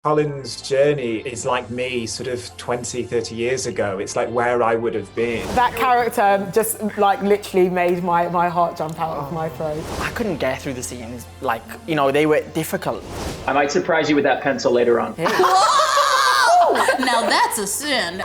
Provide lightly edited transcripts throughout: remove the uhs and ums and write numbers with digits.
Colin's journey is like me sort of 20, 30 years ago. It's like where I would have been. That character just like literally made my heart jump out of my throat. I couldn't get through the scenes. Like, you know, they were difficult. I might surprise you with that pencil later on. Whoa! Now that's a sin.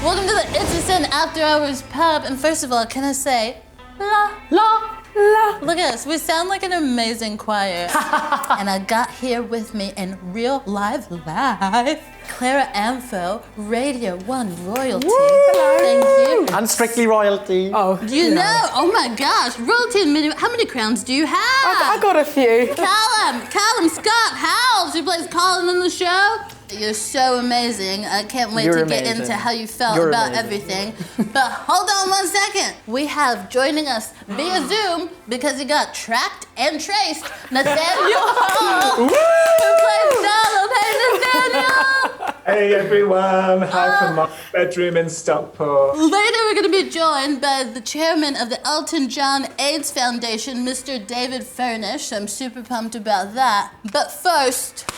Welcome to the It's a Sin After Hours pub. And first of all, can I say, la, la, la. Look at us, we sound like an amazing choir. And I got here with me in real live, Clara Amfo, Radio 1 royalty. Hello. Thank you. And Strictly Royalty. Oh, You know, oh my gosh, royalty and mini, how many crowns do you have? I got a few. Callum Scott-Howells, who plays Colin in the show. You're so amazing. I can't wait to get into how you felt about everything. But hold on one second. We have joining us via Zoom, because he got tracked and traced, Nathaniel Hall, who plays Donald. Hey, Nathaniel! Hey everyone, hi from my bedroom in Stockport. Later we're going to be joined by the chairman of the Elton John AIDS Foundation, Mr. David Furnish. I'm super pumped about that. But first,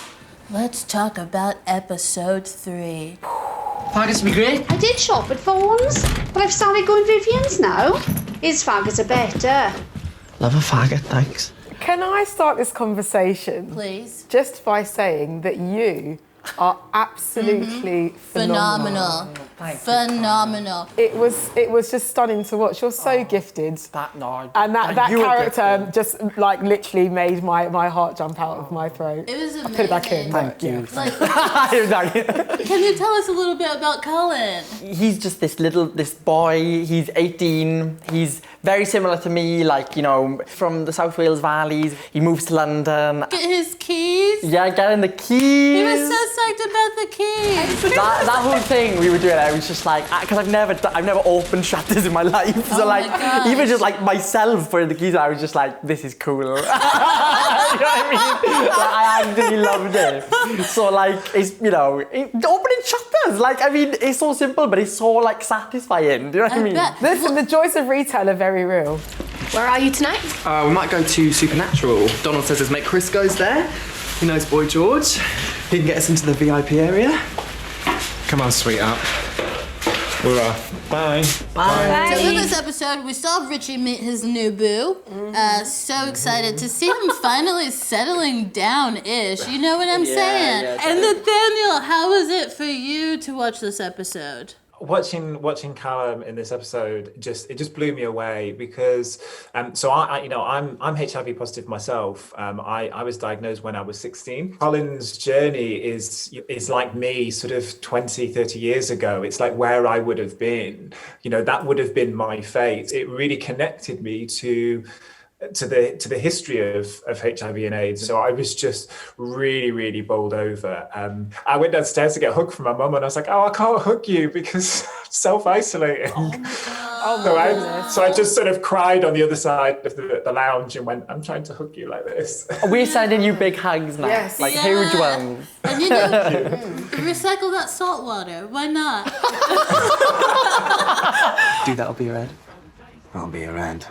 let's talk about episode 3. Faggots be great. I did shop at Vaughan's, but I've started going Vivian's now. His faggots are better. Love a faggot, thanks. Can I start this conversation Please. just by saying that you are absolutely phenomenal. Phenomenal. It was just stunning to watch. You're so gifted. And that you were character gifted. just like literally made my heart jump out of my throat. It was amazing. Put it back in. Thank you. Like, can you tell us a little bit about Colin? He's just this boy, he's 18, he's very similar to me, like, you know, from the South Wales valleys. He moves to London. Get his keys. Yeah, getting the keys. He was so psyched about the keys. That whole thing we were doing, I was just like, because I've never opened shutters in my life. So Oh my like, gosh. even just like myself putting the keys, I was just like, this is cool. You know what I mean? Like, I actually loved it. So like, it's, you know, opening shutters. Like, I mean, it's so simple, but it's so like satisfying. Do you know what I mean? bet. Listen, the joys of retail are very real. Where are you tonight? We might go to Supernatural. Donald says his mate Chris goes there. He knows Boy George. He can get us into the VIP area. Come on, sweetheart. We're off. Bye. So in this episode, we saw Richie meet his new boo. So excited to see him finally settling down-ish. You know what I'm saying? And Nathaniel, how was it for you to watch this episode? Watching Callum in this episode it just blew me away because so I'm HIV positive myself. I was diagnosed when I was 16. Colin's journey is like me sort of 20, 30 years ago. It's like where I would have been. You know, that would have been my fate. It really connected me to the history of HIV and AIDS. So I was just really, really bowled over. I went downstairs to get a hug from my mum and I was like, oh, I can't hug you because I'm self-isolating. Oh my God. So I just sort of cried on the other side of the lounge and went, I'm trying to hug you like this. We're sending you big hugs now. Yes. Like huge ones. And you know, recycle that salt water. Why not? Dude, that'll be your head. I'll be around.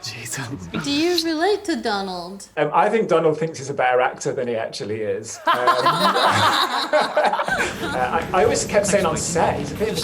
Jesus. Do you relate to Donald? I think Donald thinks he's a better actor than he actually is. I always kept saying on set, he's a bit of a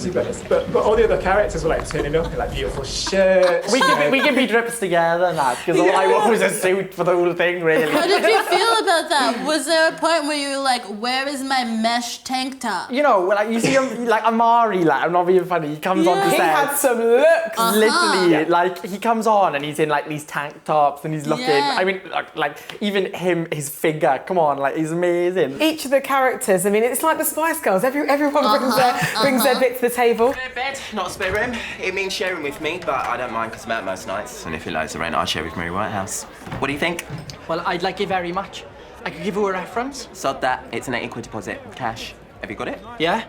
drip, but all the other characters were like turning up in like beautiful shirts. We can be drips together now, because all I want was a suit for the whole thing, really. How did you feel about that? Was there a point where you were like, where is my mesh tank top? You know, like you see him, like Amari, like I'm not being funny, he comes on to He set. had some looks. Literally, like he comes on and he's in like these tank tops and he's looking. Yeah. I mean, like even him, his figure. Come on, like he's amazing. Each of the characters, I mean, it's like the Spice Girls. Everyone brings their bit to the table. Bed, not a spare room. It means sharing with me, but I don't mind because I'm out most nights. And if it likes the rent, I'll share with Mary Whitehouse. What do you think? Well, I'd like it very much. I could give you a reference. Sod that. It's an 80 quid deposit. Cash. Have you got it? Yeah.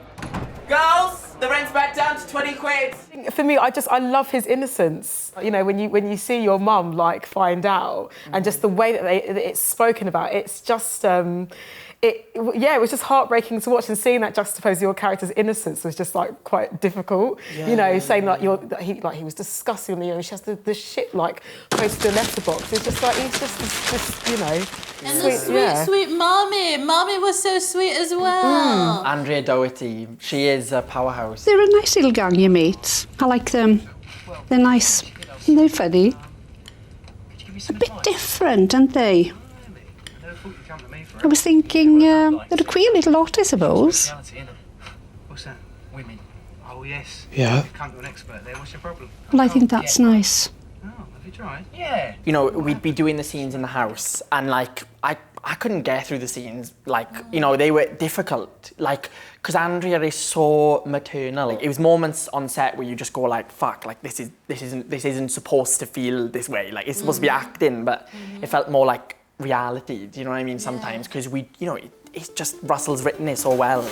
Girls, the rent's back down to 20 quid. For me, I love his innocence. You know, when you see your mum like find out, and just the way that it's spoken about, it's just it was just heartbreaking to watch, and seeing that juxtapose your character's innocence was just like quite difficult. Yeah. You know, saying that he was disgusting, you know, she has the shit like posted in a letterbox. It's just like he's just this, you know. And the sweet mommy. Mommy was so sweet as well. Andrea Doherty, she is a powerhouse. They're a nice little gang, your mates. I like them. They're nice. And they're funny. A bit different, aren't they? I was thinking, they're a queer little lot, I suppose. What's that? Women. Oh, yes. Yeah. You've come to an expert there. What's your problem? Well, I think that's nice. Oh, have you tried? Yeah. You know, we'd be doing the scenes in the house, and like I couldn't get through the scenes. Like, you know, they were difficult. Like, because Andrea is so maternal. Like, it was moments on set where you just go like, "Fuck! Like, this isn't supposed to feel this way. Like, it's supposed to be acting, but it felt more like reality." Do you know what I mean? Sometimes because it's just Russell's written it so well.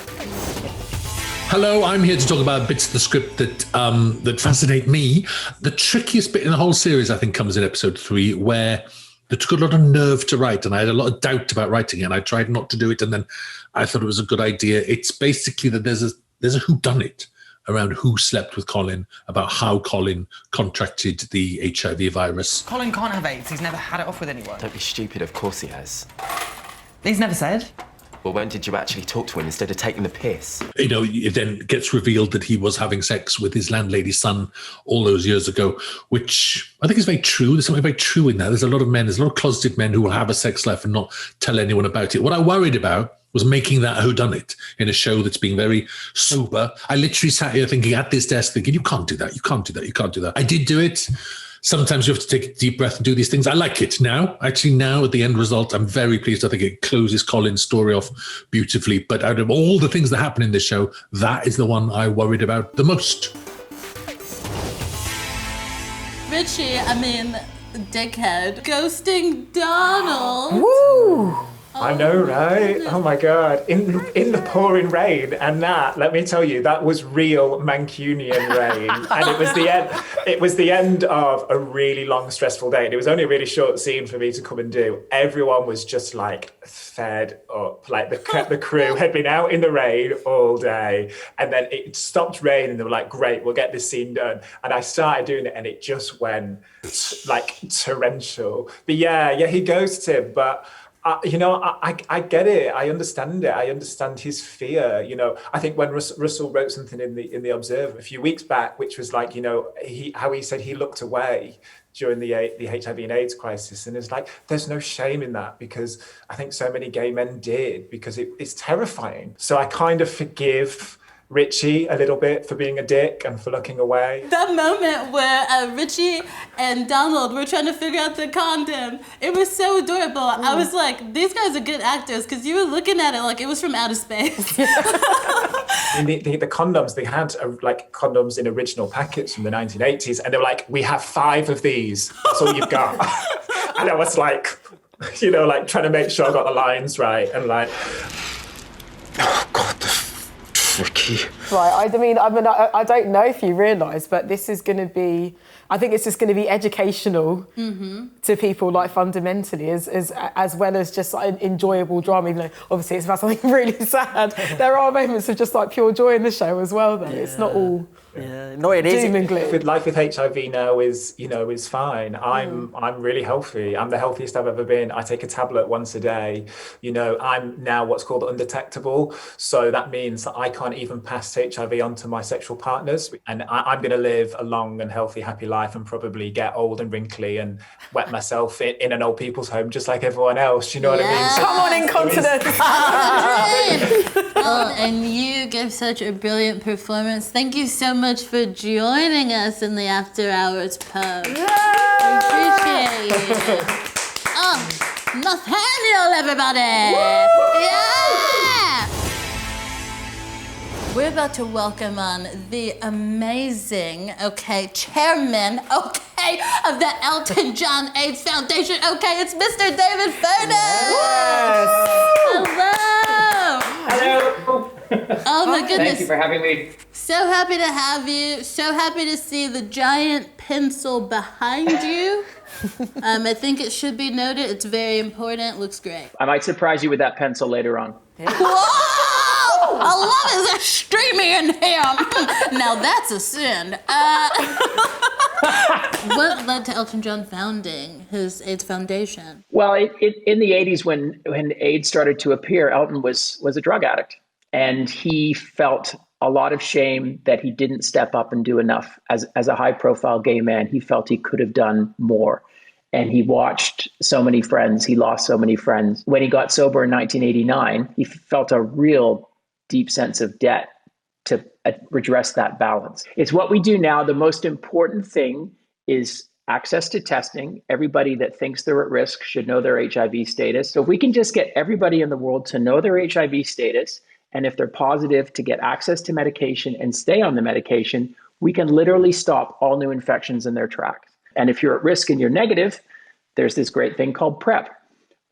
Hello, I'm here to talk about bits of the script that fascinate me. The trickiest bit in the whole series, I think, comes in episode 3, where it took a lot of nerve to write, and I had a lot of doubt about writing it, and I tried not to do it, and then I thought it was a good idea. It's basically that there's a whodunit around who slept with Colin, about how Colin contracted the HIV virus. Colin can't have AIDS. He's never had it off with anyone. Don't be stupid, of course he has. He's never said. Well, when did you actually talk to him instead of taking the piss? You know, it then gets revealed that he was having sex with his landlady's son all those years ago, which I think is very true. There's something very true in that. There's a lot of closeted men who will have a sex life and not tell anyone about it. What I worried about was making that whodunit in a show that's being very sober. I literally sat here thinking at this desk, thinking, you can't do that, you can't do that, you can't do that. I did do it. Sometimes you have to take a deep breath and do these things. I like it now. Actually, now at the end result, I'm very pleased. I think it closes Colin's story off beautifully. But out of all the things that happen in this show, that is the one I worried about the most. Richie, dickhead, ghosting Donald. Woo! I know, right? Oh my God. In the pouring rain, and that, let me tell you, that was real Mancunian rain. And it was the end of a really long, stressful day. And it was only a really short scene for me to come and do. Everyone was just like fed up. Like the crew had been out in the rain all day, and then it stopped raining. They were like, great, we'll get this scene done. And I started doing it, and it just went like torrential. But yeah, he ghosted, but I get it. I understand it. I understand his fear. You know, I think when Russell wrote something in the Observer a few weeks back, which was like, you know, how he said he looked away during the HIV and AIDS crisis, and it's like there's no shame in that, because I think so many gay men did, because it's terrifying. So I kind of forgive Richie a little bit for being a dick and for looking away. That moment where Richie and Donald were trying to figure out the condom, it was so adorable. I was like, these guys are good actors, because you were looking at it like it was from outer space. The condoms, they had like condoms in original packets from the 1980s, and they were like, we have 5 of these. That's all you've got. And I was like, you know, like trying to make sure I got the lines right, and like, Oh, God, Ricky. Right, I don't know if you realise, but this is going to be, I think it's just going to be educational to people, like fundamentally, as well as just like, an enjoyable drama, even though obviously it's about something really sad. There are moments of just like pure joy in the show as well, though. Yeah. It's not all no, it is. doom and gloom. Life with HIV now is fine. I'm really healthy. I'm the healthiest I've ever been. I take a tablet once a day. You know, I'm now what's called undetectable. So that means that I can't even pass HIV on to my sexual partners. And I'm going to live a long and healthy, happy life, and probably get old and wrinkly and wet myself in an old people's home just like everyone else. You know what I mean? So come on, incontinence. And you give such a brilliant performance. Thank you so much for joining us in the After Hours pub. We appreciate it. Nathaniel, everybody! Yeah! We're about to welcome on the amazing, chairman, of the Elton John AIDS Foundation. It's Mr. David Furnish! Yes. Hello! Hello! Oh my goodness. Thank you for having me. So happy to have you. So happy to see the giant pencil behind you. I think it should be noted. It's very important. Looks great. I might surprise you with that pencil later on. Whoa! I love it. There's streaming in him. Now that's a sin. What led to Elton John founding his AIDS Foundation? Well, in the 80s, when AIDS started to appear, Elton was a drug addict. And he felt a lot of shame that he didn't step up and do enough. As a high-profile gay man, he felt he could have done more. And he watched so many friends. He lost so many friends. When he got sober in 1989, he felt a real deep sense of debt to redress that balance. It's what we do now. The most important thing is access to testing. Everybody that thinks they're at risk should know their HIV status. So if we can just get everybody in the world to know their HIV status, and if they're positive, to get access to medication and stay on the medication, we can literally stop all new infections in their tracks. And if you're at risk and you're negative, there's this great thing called PrEP,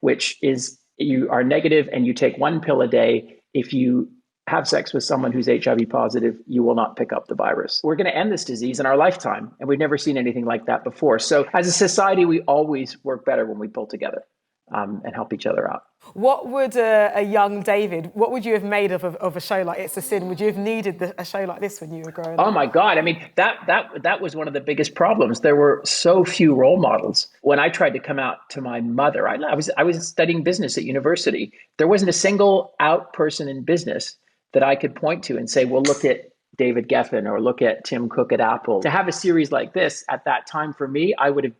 which is you are negative and you take 1 pill a day. If you have sex with someone who's HIV positive, you will not pick up the virus. We're going to end this disease in our lifetime, and we've never seen anything like that before. So as a society, we always work better when we pull together and help each other out. What would a young David, what would you have made of a show like It's a Sin? Would you have needed a show like this when you were growing up? Oh my God. I mean, that was one of the biggest problems. There were so few role models. When I tried to come out to my mother, I was studying business at university. There wasn't a single out person in business that I could point to and say, well, look at David Geffen or look at Tim Cook at Apple. To have a series like this at that time for me, I would have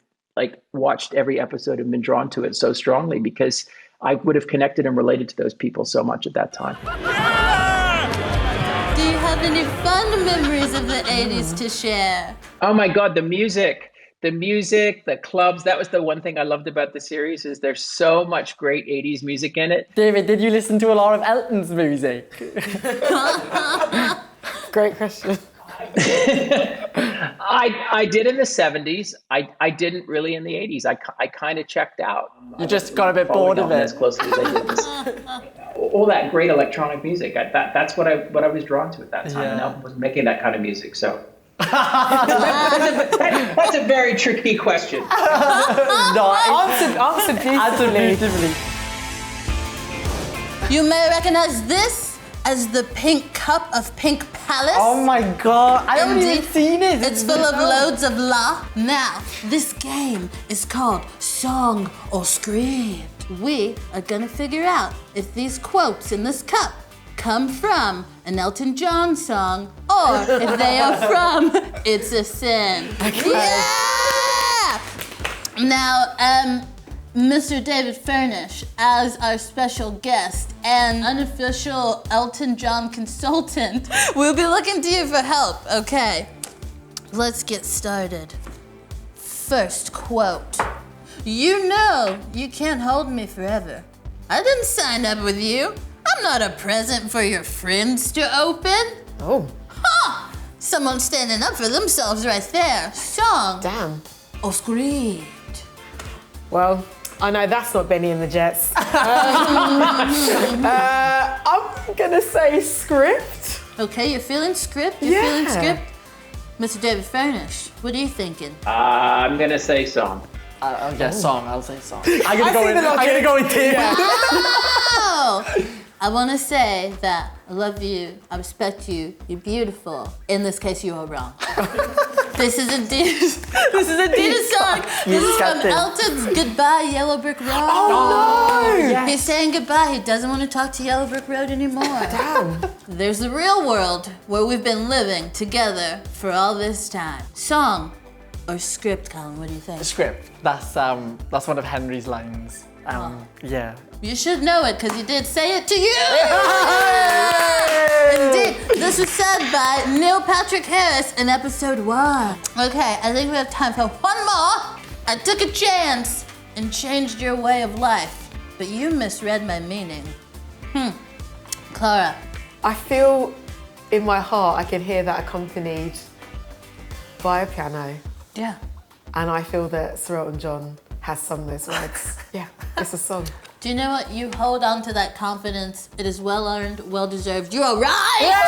watched every episode and been drawn to it so strongly because I would have connected and related to those people so much at that time. Do you have any fun memories of the 80s to share? Oh my God, the music, the clubs. That was the one thing I loved about the series is there's so much great 80s music in it. David, did you listen to a lot of Elton's music? Great question. I did in the 70s. I didn't really in the 80s. I kind of checked out. You just got a bit bored of it. As closely as I did this. All that great electronic music. That's what I was drawn to at that time. And Elton was making that kind of music. So that's a very tricky question. No, answered beautifully. You may recognize this as the pink cup of Pink Palace. Oh my God, I haven't even seen it. It's full of loads of la. Now, this game is called Song or Script. We are gonna figure out if these quotes in this cup come from an Elton John song or if they are from It's a Sin. Okay. Yeah! Now, Mr. David Furnish, as our special guest and unofficial Elton John consultant, we'll be looking to you for help. Okay, let's get started. First quote. You know you can't hold me forever. I didn't sign up with you. I'm not a present for your friends to open. Oh. Huh! Someone standing up for themselves right there. Song. Damn. Or script. Well, I know that's not Benny and the Jets. I'm gonna say script. Okay, you're feeling script? You're feeling script? Mr. David Furnish, what are you thinking? I'm gonna say song. Song. I'll say song. I'm gonna go in team. Oh! I want to say that I love you, I respect you, you're beautiful. In this case, you are wrong. This is indeed a song. This is from Elton's Goodbye Yellow Brick Road. Oh no! Yes. He's saying goodbye. He doesn't want to talk to Yellow Brick Road anymore. Damn. There's the real world where we've been living together for all this time. Song or script, Colin? What do you think? Script. That's one of Henry's lines. Yeah. You should know it because he did say it to you. Indeed, this was said by Neil Patrick Harris in episode 1. Okay, I think we have time for one more. I took a chance and changed your way of life, but you misread my meaning. Clara. I feel in my heart I can hear that accompanied by a piano. Yeah. And I feel that Sir Elton John has sung those words. Yeah, it's a song. Do you know what? You hold on to that confidence. It is well earned, well deserved. You are right! Yeah!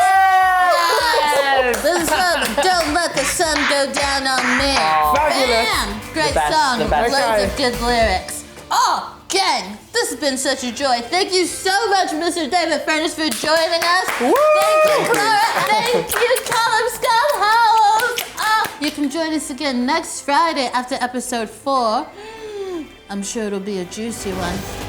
This is from Don't Let the Sun Go Down on Me. Fabulous. Bam! Great The best, song the with best. loads of good lyrics. Oh, gang, this has been such a joy. Thank you so much, Mr. David Furnish, for joining us. Thank you, Clara. Thank you, Callum Scott-Howells. You can join us again next Friday after episode 4. I'm sure it'll be a juicy one.